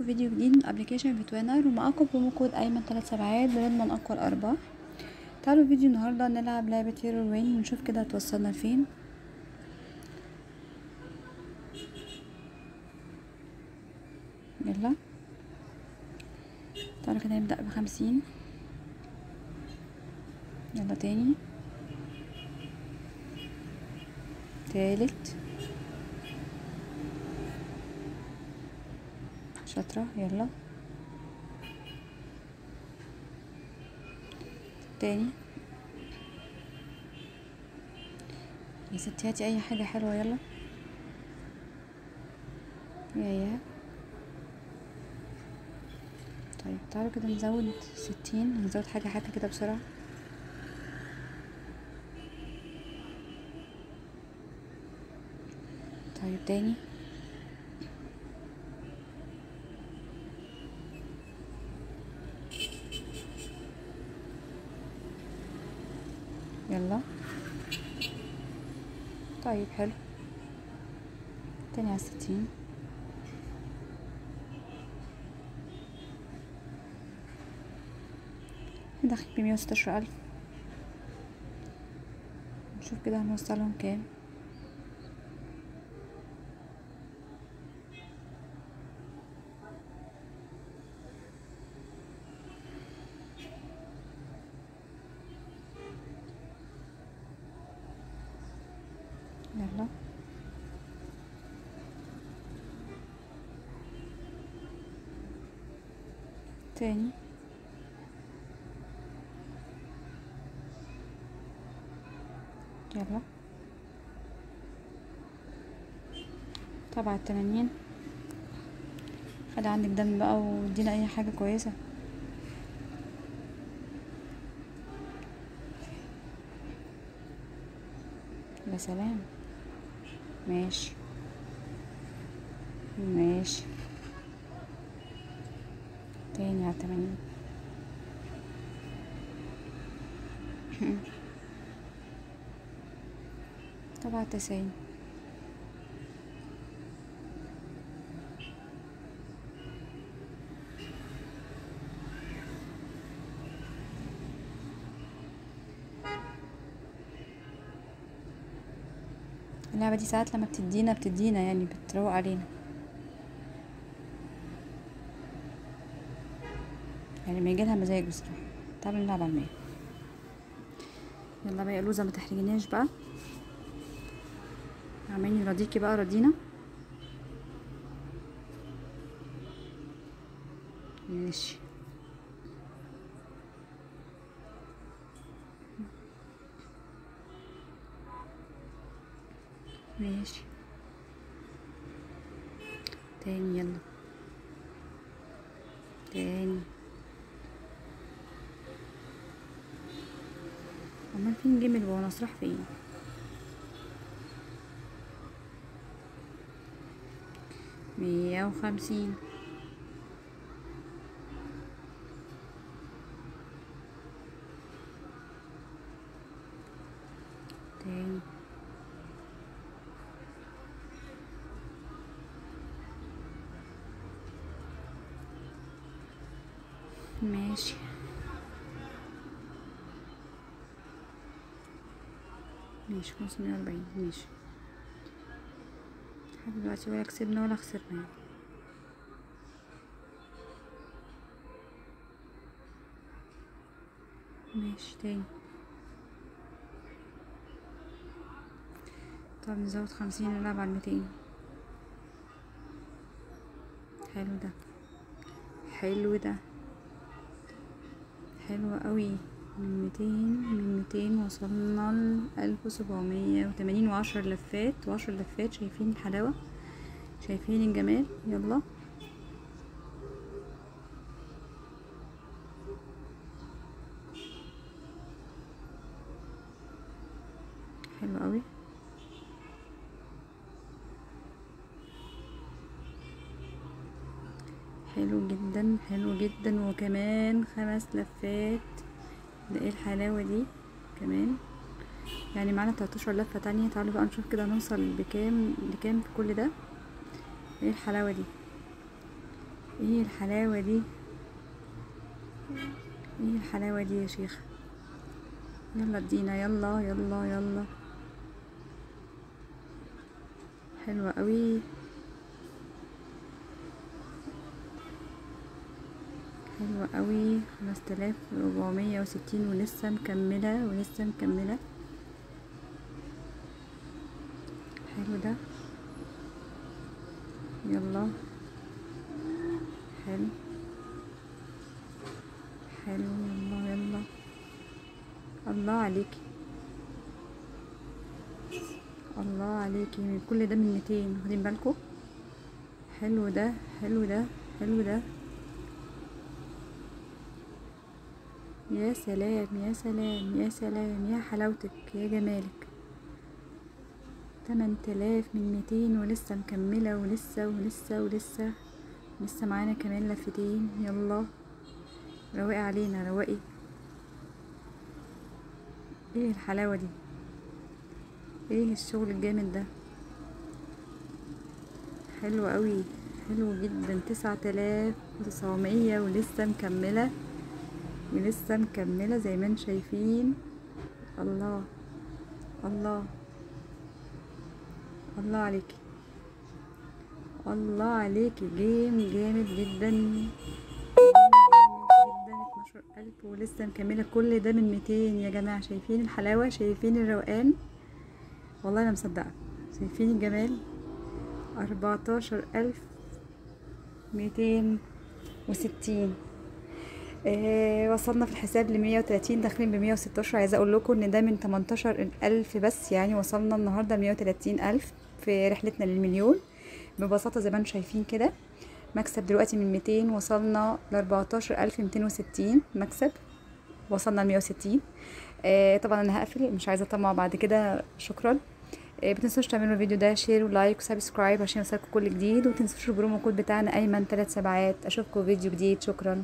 فيديو جديد من ابلكيشن فيتوينر، ومعاكم برومو كود ايمن 3 سبعات بنضمن اقوى الارباح. تعالوا فيديو النهارده نلعب لعبه هيرو وين ونشوف كده هتوصلنا لفين. يلا تعالوا كده نبدا ب50. يلا تاني، تالت، شاطره. يلا تاني يا ستي، هاتي اي حاجه حلوه. يلا يا طيب تعالوا كده نزود 60، نزود حاجه حاجه كده بسرعه. طيب تاني، يلا. طيب حلو، تاني على 60. داخل ب116,000. نشوف كده هنوصلهم كام. يلا تاني، يلا. طبعا 80. خلي عندك دم بقى وادينا اي حاجة كويسة. يا سلام، ماشي ماشي. تاني على 80. طبعا 90. اللعبة دي ساعات لما بتدينا يعني بتروق علينا، يعني ما يجيلها مزاج بصراحة. تعالوا نلعب على 100. يلا بقى يا لوزة، ما تحرجناش بقى، عمالين نراضيكي بقى، راضينا. ماشي ماشي. تاني، يلا تاني. امال فين جيم البونص؟ راح فين؟ 150. تاني، ماشي ماشي. 540. ماشي لحد دلوقتي ولا كسبنا ولا خسرنا. ماشي تاني. طب نزود 50 ونلعب على 200. حلو ده، حلو ده، حلو قوي. من 200 وصلنا ل1780 و10 لفات و10 لفات. شايفين الحلاوة؟ شايفين الجمال؟ يلا حلو قوي، حلو جدا، حلو جدا. وكمان 5 لفات. ده ايه الحلاوة دي كمان؟ يعني معانا 13 لفة تانية. تعالوا بقى نشوف كده نوصل بكام لكام في كل ده. ايه الحلاوة دي؟ ايه الحلاوة دي، ايه الحلاوة دي يا شيخ. يلا ادينا، يلا يلا يلا. حلوة قوي، حلوة قوي. 5460 ولسه مكملة ولسه مكملة. حلو ده، يلا. حلو حلو، يلا يلا. الله عليكي، الله عليكي، من كل ده من 200، واخدين بالكم. حلو ده، حلو ده، حلو ده. يا سلام يا سلام يا سلام، يا حلاوتك يا جمالك. 8000 من 200 ولسه مكملة، ولسه ولسه ولسه. لسه معانا كمان لفتين، يلا. روقي علينا، روقي. ايه الحلاوة دي، ايه الشغل الجامد ده. حلو قوي، حلو جدا. 9900 ولسه مكملة، ولسه مكملة زي ما انتم شايفين. الله الله، الله عليكي، الله عليكي. جامد جدا، جامد جدا. 12000 ولسه مكملة كل ده من 200 يا جماعة. شايفين الحلاوة، شايفين الروقان، والله انا مصدقة. شايفين الجمال. 14260. وصلنا في الحساب ل130، داخلين ب116. عايزه اقول لكم ان ده من 18000 بس، يعني وصلنا النهارده 130000 في رحلتنا للمليون ببساطه زي ما انتم شايفين كده. مكسب دلوقتي من 200 وصلنا ل14260 مكسب، وصلنا ل160. طبعا انا هقفل، مش عايزه اطمع بعد كده. شكرا. متنسوش تعملوا الفيديو ده شير ولايك وسبسكرايب عشان يوصلكوا كل جديد، ومتنسوش البرومو كود بتاعنا ايمن 3 سبعات. اشوفكم فيديو جديد، شكرا.